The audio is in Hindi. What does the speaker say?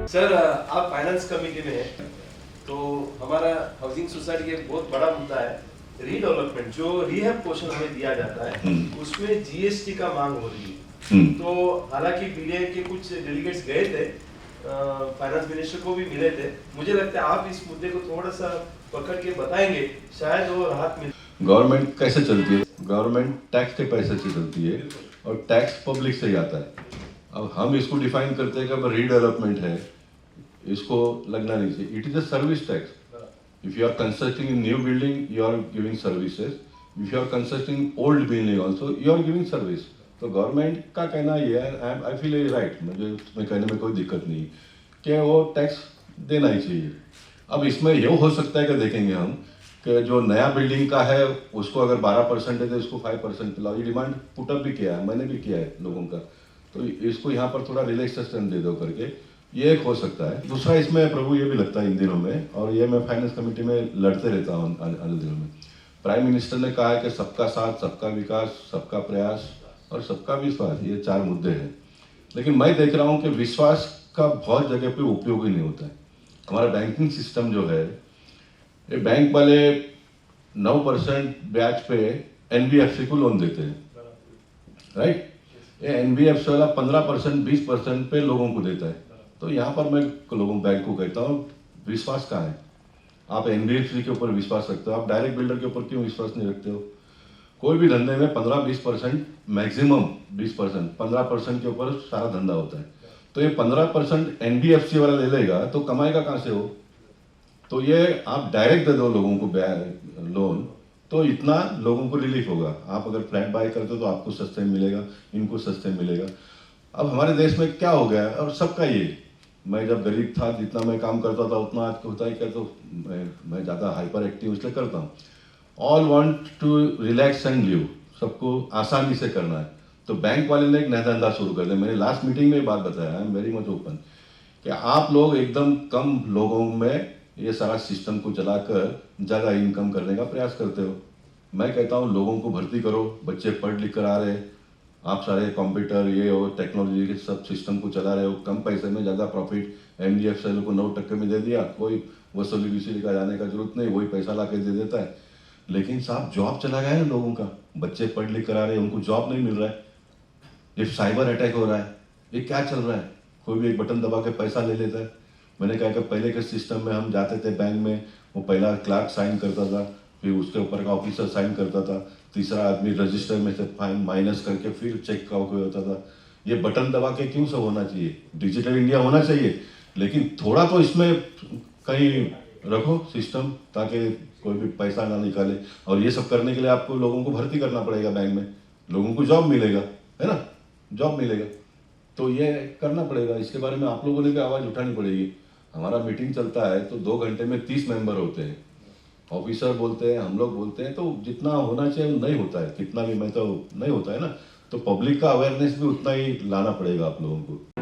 सर आप फाइनेंस कमेटी में हैं, तो हमारा हाउसिंग सोसाइटी का एक बहुत बड़ा मुद्दा है रीडेवलपमेंट। जो रिहैब पोर्शन हमें दिया जाता है उसमें जीएसटी का मांग हो रही है। तो हालांकि बीडीए के कुछ डेलीगेट्स गए थे, फाइनेंस मिनिस्टर को भी मिले थे। मुझे लगता है आप इस मुद्दे को थोड़ा सा पकड़ के बताएंगे, शायद वो राहत मिले। गवर्नमेंट कैसे चलती है? गवर्नमेंट टैक्स के पैसे से चलती है और टैक्स पब्लिक से ही आता है। अब हम इसको डिफाइन करते हैं कि अब रीडेवलपमेंट है, इसको लगना नहीं चाहिए। It is a service tax. If you are constructing in new building you are giving services, if you are constructing old building also you are giving service. तो गवर्नमेंट का कहना ये है, आई फील ए राइट, मुझे उसमें कहने में कोई दिक्कत नहीं कि वो टैक्स देना ही चाहिए। अब इसमें ये हो सकता है कि देखेंगे हम कि जो नया बिल्डिंग का है उसको अगर 12% है तो इसको 5% पिलाओ। ये डिमांड पुटअप भी किया है, मैंने भी किया है लोगों का। तो इसको यहाँ पर थोड़ा रिलैक्सेशन दे दो करके, ये एक हो सकता है। दूसरा इसमें प्रभु ये भी लगता है इन दिनों में, और ये मैं फाइनेंस कमेटी में लड़ते रहता हूँ अन्य दिनों में। प्राइम मिनिस्टर ने कहा है कि सबका साथ, सबका विकास, सबका प्रयास और सबका विश्वास, ये 4 मुद्दे हैं। लेकिन मैं देख रहा हूँ कि विश्वास का बहुत जगह पे उपयोग ही नहीं होता है। हमारा बैंकिंग सिस्टम जो है, ये बैंक वाले 9% ब्याज पे एनबीएफसी को लोन देते हैं, राइट? ये एनबीएफसी वाला 15%, 20% पे लोगों को देता है। तो यहाँ पर मैं लोगों बैंक को कहता हूँ, विश्वास कहाँ है? आप एनबीएफसी के ऊपर विश्वास रखते हो, आप डायरेक्ट बिल्डर के ऊपर क्यों विश्वास नहीं रखते हो? कोई भी धंधे में 15-20%, मैक्सिमम 20%, 15% के ऊपर सारा धंधा होता है। तो ये 15% एनबीएफसी वाला ले लेगा तो कमाएगा कहाँ से हो? तो ये आप डायरेक्ट दे दो लोगों को लोन, तो इतना लोगों को रिलीफ होगा। आप अगर फ्लैट बाय करते हो तो आपको सस्ते में मिलेगा, इनको सस्ते में मिलेगा। अब हमारे देश में क्या हो गया है, और सबका ये, मैं जब गरीब था जितना मैं काम करता था उतना आज होता है क्या? तो मैं ज़्यादा हाइपर एक्टिव इसलिए करता हूँ। All want to relax and live, सबको आसानी से करना है। तो बैंक वाले ने एक नया धंधा शुरू कर दिया। मैंने लास्ट मीटिंग में बात बताया, I am very much open, कि आप लोग एकदम कम लोगों में ये सारा सिस्टम को चलाकर ज़्यादा इनकम करने का प्रयास करते हो। मैं कहता हूँ लोगों को भर्ती करो, बच्चे पढ़ लिख कर आ रहे, आप सारे कंप्यूटर ये और टेक्नोलॉजी के सब सिस्टम को चला रहे हो, कम पैसे में ज़्यादा प्रॉफिट। एनडीएफसी को 9% में दे दिया, कोई वसूली वसूली का जाने का जरूरत नहीं, वही पैसा ला के दे देता है। लेकिन साहब जॉब चला गया है ना लोगों का, बच्चे पढ़ लिख कर आ रहे हैं, उनको जॉब नहीं मिल रहा है। ये साइबर अटैक हो रहा है, ये क्या चल रहा है? कोई भी एक बटन दबा के पैसा ले लेता है। मैंने कहा कि पहले के सिस्टम में हम जाते थे बैंक में, वो पहला क्लार्क साइन करता था, फिर उसके ऊपर का ऑफिसर साइन करता था, तीसरा आदमी रजिस्टर में से फाइन माइनस करके फिर चेक का होता था। ये बटन दबा के क्यों सब होना चाहिए? डिजिटल इंडिया होना चाहिए, लेकिन थोड़ा तो इसमें कहीं रखो सिस्टम, ताकि कोई भी पैसा ना निकाले। और ये सब करने के लिए आपको लोगों को भर्ती करना पड़ेगा बैंक में, लोगों को जॉब मिलेगा, है ना? जॉब मिलेगा तो ये करना पड़ेगा। इसके बारे में आप लोगों ने भी आवाज़ उठानी पड़ेगी। हमारा मीटिंग चलता है तो 2 घंटे में 30 मेंबर होते हैं, ऑफिसर बोलते हैं, हम लोग बोलते हैं, तो जितना होना चाहिए नहीं होता है, कितना भी मैं तो नहीं होता है ना। तो पब्लिक का अवेयरनेस भी उतना ही लाना पड़ेगा आप लोगों को।